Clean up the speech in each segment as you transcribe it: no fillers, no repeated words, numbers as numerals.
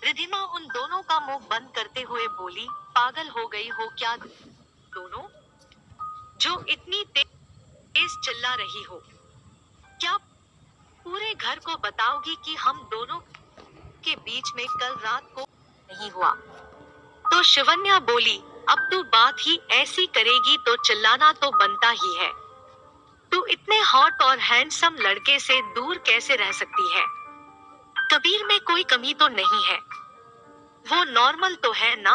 रिधिमा उन दोनों का मुंह बंद करते हुए बोली, पागल हो गई हो क्या दोनों, जो इतनी तेज चिल्ला रही हो? क्या पूरे घर को बताओगी कि हम दोनों के बीच में कल रात को नहीं हुआ? तो शिवन्या बोली, अब तू बात ही ऐसी करेगी तो चिल्लाना तो बनता ही है। तू इतने हॉट और हैंडसम लड़के से दूर कैसे रह सकती है? कबीर में कोई कमी तो नहीं है, वो नॉर्मल तो है ना?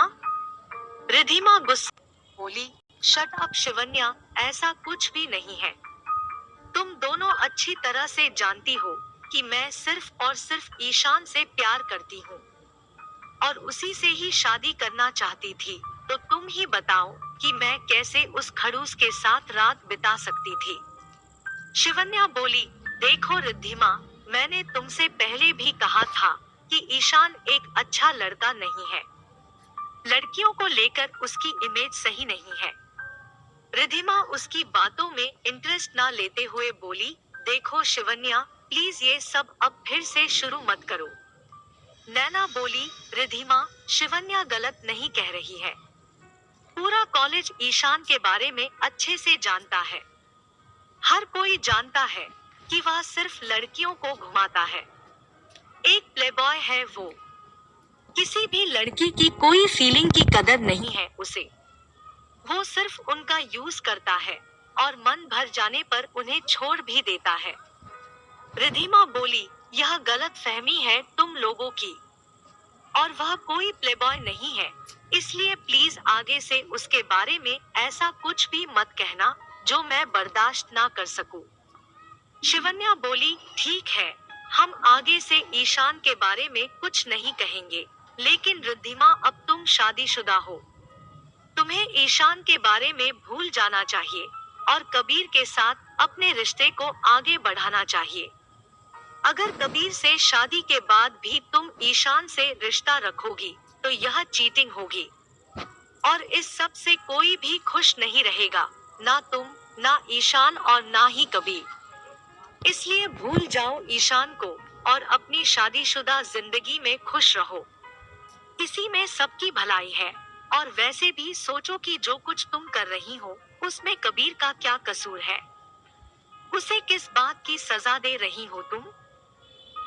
रिधिमा गुस्से बोली, शट अप शिवन्या, ऐसा कुछ भी नहीं है। तुम दोनों अच्छी तरह से जानती हो कि मैं सिर्फ और सिर्फ ईशान से प्यार करती हूँ और उसी से ही शादी करना चाहती थी। तो तुम ही बताओ कि मैं कैसे उस खड़ूस के साथ रात बिता सकती थी? शिवन्या बोली, देखो रिद्धिमा, मैंने तुमसे पहले भी कहा था कि ईशान एक अच्छा लड़का नहीं है। लड़कियों को लेकर उसकी इमेज सही नहीं है। रिधिमा उसकी बातों में इंटरेस्ट ना लेते हुए बोली, देखो शिवन्या, प्लीज ये सब अब फिर से शुरू मत करो। नैना बोली, रिधिमा, शिवन्या गलत नहीं कह रही है। पूरा कॉलेज ईशान के बारे में अच्छे से जानता है। हर कोई जानता है कि वह सिर्फ लड़कियों को घुमाता है। एक प्लेबॉय है वो। किसी भी लड़की की कोई फीलिंग की कदर नहीं है उसे। वो सिर्फ उनका यूज करता है और मन भर जाने पर उन्हें छोड़ भी देता है। रिधिमा बोली, यह गलत फहमी है तुम लोगों की, और वह कोई प्लेबॉय नहीं है, इसलिए प्लीज आगे से उसके बारे में ऐसा कुछ भी मत कहना जो मैं बर्दाश्त ना कर सकूं। शिवन्या बोली, ठीक है, हम आगे से ईशान के बारे में कुछ नहीं कहेंगे, लेकिन रिद्धिमा अब तुम शादीशुदा हो। तुम्हें ईशान के बारे में भूल जाना चाहिए और कबीर के साथ अपने रिश्ते को आगे बढ़ाना चाहिए। अगर कबीर से शादी के बाद भी तुम ईशान से रिश्ता रखोगी तो यह चीटिंग होगी और इस सब से कोई भी खुश नहीं रहेगा, ना तुम, ना ईशान और ना ही कबीर। इसलिए भूल जाओ ईशान को और अपनी शादीशुदा जिंदगी में खुश रहो। इसी में सबकी भलाई है। और वैसे भी सोचो कि जो कुछ तुम कर रही हो उसमें कबीर का क्या कसूर है? उसे किस बात की सजा दे रही हो तुम?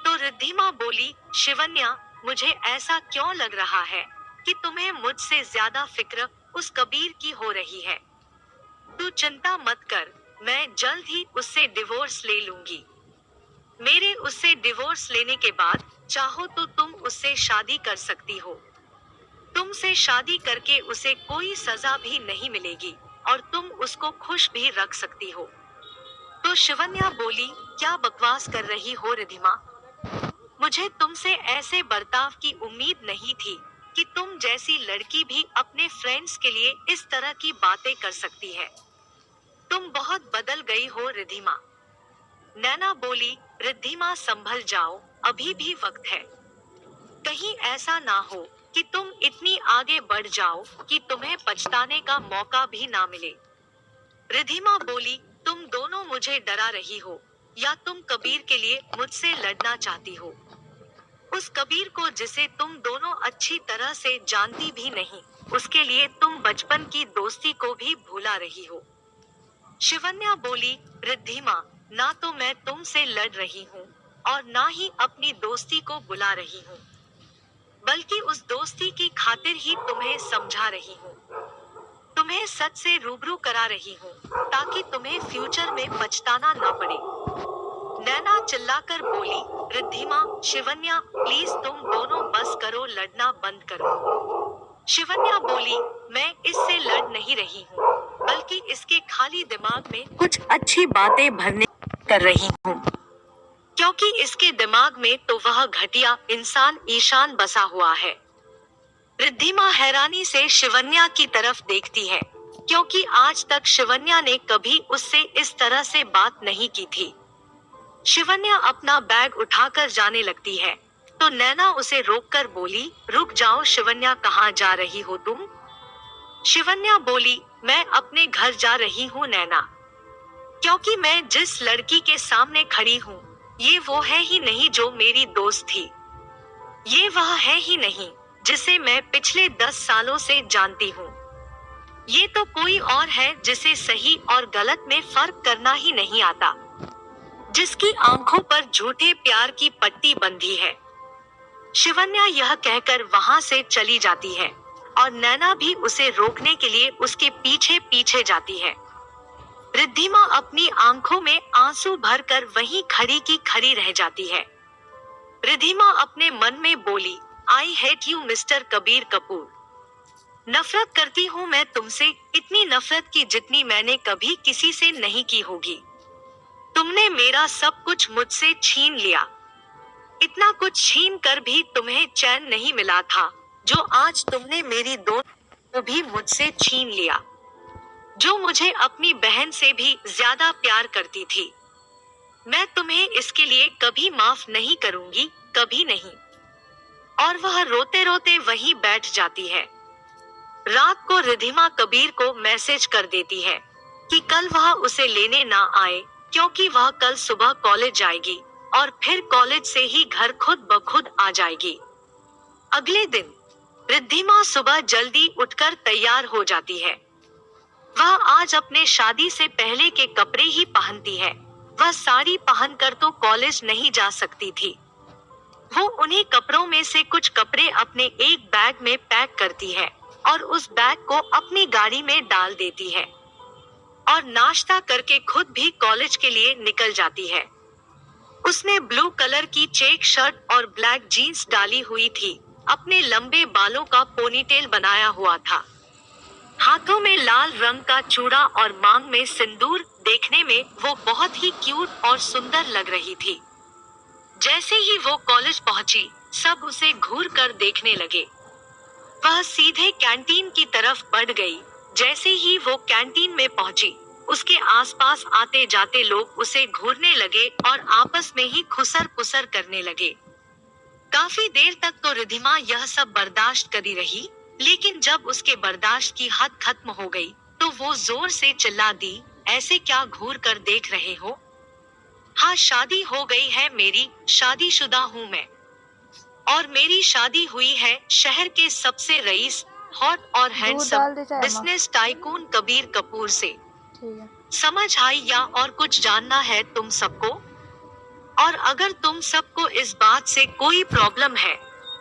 तो रिद्धिमा बोली, शिवन्या, मुझे ऐसा क्यों लग रहा है कि तुम्हें मुझसे ज्यादा फिक्र उस कबीर की हो रही है। तू चिंता मत कर, मैं जल्द ही उससे डिवोर्स ले लूंगी। मेरे उससे डिवोर्स लेने के बाद चाहो तो तुम उससे शादी कर सकती हो। तुमसे शादी करके उसे कोई सजा भी नहीं मिलेगी और तुम उसको खुश भी रख सकती हो। तो शिवन्या बोली, क्या बकवास कर रही हो रिधिमा? मुझे तुमसे ऐसे बर्ताव की उम्मीद नहीं थी कि तुम जैसी लड़की भी अपने फ्रेंड्स के लिए इस तरह की बातें कर सकती है। तुम बहुत बदल गई हो रिधिमा। नैना बोली, रिद्धिमा संभल जाओ, अभी भी वक्त है। कहीं ऐसा ना हो कि तुम इतनी आगे बढ़ जाओ कि तुम्हें पछताने का मौका भी ना मिले। रिधिमा बोली, तुम दोनों मुझे डरा रही हो या तुम कबीर के लिए मुझसे लड़ना चाहती हो? उस कबीर को जिसे तुम दोनों अच्छी तरह से जानती भी नहीं, उसके लिए तुम बचपन की दोस्ती को भी भुला रही हो। शिवन्या बोली, रिद्धिमा, ना तो मैं तुमसे लड़ रही हूँ और ना ही अपनी दोस्ती को बुला रही हूँ, बल्कि उस दोस्ती की खातिर ही तुम्हें समझा रही हूँ। तुम्हें सच से रूबरू करा रही हूँ ताकि तुम्हें फ्यूचर में पछताना ना पड़े। नैना चिल्लाकर बोली, रिद्धिमा, शिवन्या, प्लीज तुम दोनों बस करो, लड़ना बंद करो। शिवन्या बोली, मैं इससे लड़ नहीं रही हूँ, बल्कि इसके खाली दिमाग में कुछ अच्छी बातें भरने कर रही हूँ, क्योंकि इसके दिमाग में तो वह घटिया इंसान ईशान बसा हुआ है। रिद्धिमा हैरानी से शिवन्या की तरफ देखती है, क्योंकि आज तक शिवन्या ने कभी उससे इस तरह से बात नहीं की थी। शिवन्या अपना बैग उठाकर जाने लगती है, तो नैना उसे रोककर बोली, रुक जाओ शिवन्या, कहाँ जा रही हो तुम? शिवन्या बोली, मैं अपने घर जा रही हूँ नैना, क्योंकि मैं जिस लड़की के सामने खड़ी हूँ ये वो है ही नहीं जो मेरी दोस्त थी। ये वह है ही नहीं जिसे मैं पिछले 10 सालों से जानती हूँ। ये तो कोई और है जिसे सही और गलत में फर्क करना ही नहीं आता, जिसकी आंखों पर झूठे प्यार की पट्टी बंधी है। शिवन्या यह कहकर वहां से चली जाती है और नैना भी उसे रोकने के लिए उसके पीछे पीछे जाती है। रिद्धिमा अपनी आंखों में आंसू भरकर वहीं खड़ी की खड़ी रह जाती है। रिद्धिमा अपने मन में बोली, I hate you mister Kabir Kapoor. नफरत करती हूँ मैं तुमसे, इतनी नफरत की जितनी मैंने कभी किसी से नहीं की होगी। तुमने मेरा सब कुछ मुझसे छीन लिया। इतना कुछ छीन कर भी तुम्हें चैन नहीं मिला था, जो आज तुमने मेरी दोस्त भी मुझसे छीन लिया, जो मुझे अपनी बहन से भी ज्यादा प्यार करती थी। मैं तुम्हें इसके लिए कभी माफ नहीं करूंगी, कभी नहीं। और वह रोते रोते वहीं बैठ जाती है। रात को रिद्धिमा कबीर को मैसेज कर देती है कि कल वह उसे लेने ना आए, क्योंकि वह कल सुबह कॉलेज जाएगी और फिर कॉलेज से ही घर खुद ब खुद आ जाएगी। अगले दिन रिद्धिमा सुबह जल्दी उठकर तैयार हो जाती है। वह आज अपने शादी से पहले के कपड़े ही पहनती है। वह साड़ी पहनकर तो कॉलेज नहीं जा सकती थी। वो उन्हीं कपड़ों में से कुछ कपड़े अपने एक बैग में पैक करती है और उस बैग को अपनी गाड़ी में डाल देती है और नाश्ता करके खुद भी कॉलेज के लिए निकल जाती है। उसने ब्लू कलर की चेक शर्ट और ब्लैक जीन्स डाली हुई थी, अपने लंबे बालों का पोनीटेल बनाया हुआ था, हाथों में लाल रंग का चूड़ा और मांग में सिंदूर। देखने में वो बहुत ही क्यूट और सुंदर लग रही थी। जैसे ही वो कॉलेज पहुंची, सब उसे घूर कर देखने लगे। वह सीधे कैंटीन की तरफ बढ़ गई। जैसे ही वो कैंटीन में पहुंची, उसके आसपास आते जाते लोग उसे घूरने लगे और आपस में ही खुसर पुसर करने लगे। काफी देर तक तो रिद्धिमा यह सब बर्दाश्त करी रही, लेकिन जब उसके बर्दाश्त की हद खत्म हो गई, तो वो जोर से चिल्ला दी, ऐसे क्या घूर कर देख रहे हो? हाँ, शादी हो गई है मेरी, शादीशुदा हूँ मैं। और मेरी शादी हुई है शहर के सबसे रईस, हॉट और handsome business tycoon Kabir Kapoor से। ठीक है। समझ आई या और कुछ जानना है तुम सबको? और अगर तुम सबको इस बात से कोई प्रॉब्लम है,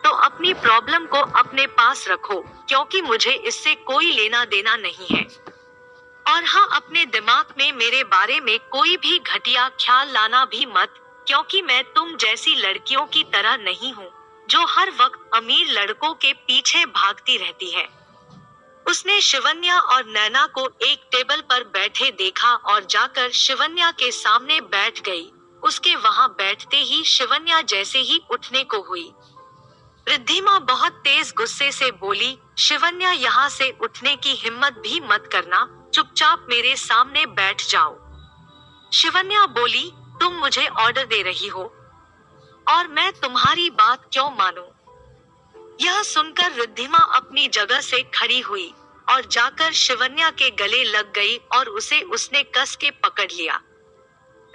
तो अपनी प्रॉब्लम को अपने पास रखो, क्योंकि मुझे इससे कोई लेना देना नहीं है। और हाँ, अपने दिमाग में मेरे बारे में कोई भी घटिया ख्याल लाना भी मत, क्योंकि मैं तुम जैसी लड़कियों की तरह नहीं हूँ, जो हर वक्त अमीर लड़कों के पीछे भागती रहती है। उसने शिवन्या और नैना को एक टेबल पर बैठे देखा और जाकर शिवन्या के सामने बैठ गई। उसके वहां बैठते ही शिवन्या जैसे ही उठने को हुई, रिद्धिमा बहुत तेज गुस्से से बोली, शिवन्या यहाँ से उठने की हिम्मत भी मत करना, चुपचाप मेरे सामने बैठ जाओ। शिवन्या बोली, तुम मुझे ऑर्डर दे रही हो और मैं तुम्हारी बात क्यों मानूं? यह सुनकर रिद्धिमा अपनी जगह से खड़ी हुई और जाकर शिवन्या के गले लग गई और उसे उसने कस के पकड़ लिया।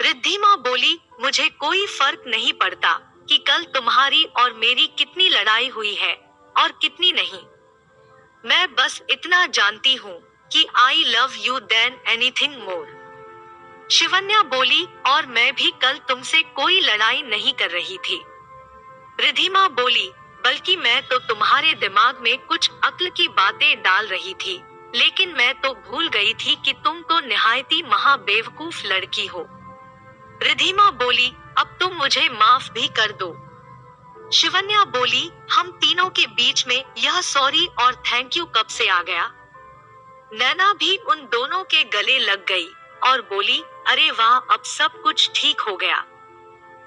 रिद्धिमा बोली, मुझे कोई फर्क नहीं पड़ता कि कल तुम्हारी और मेरी कितनी लड़ाई हुई है और कितनी नहीं। मैं बस इतना जानती हूँ कि I love you than anything more. Shivanya बोली, और मैं भी कल तुमसे कोई लड़ाई नहीं कर रही थी। रिद्धिमा बोली, बल्कि मैं तो तुम्हारे दिमाग में कुछ अक्ल की बातें डाल रही थी, लेकिन मैं तो भूल गई थी कि तुम तो निहायती महाबेवकूफ लड़की हो। रिद्धिमा बोली, अब तुम मुझे माफ भी कर दो। शिवन्या बोली, हम तीनों के बीच में यह सॉरी और थैंक यू कब से आ गया? नैना भी उन दोनों के गले लग गई और बोली, अरे वाह, अब सब कुछ ठीक हो गया।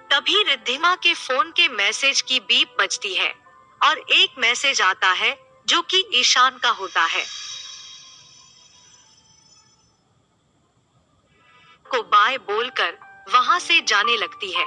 तभी रिद्धिमा के फोन के मैसेज की बीप बजती है और एक मैसेज आता है जो कि ईशान का होता है। को बाय बोलकर वहां से जाने लगती है।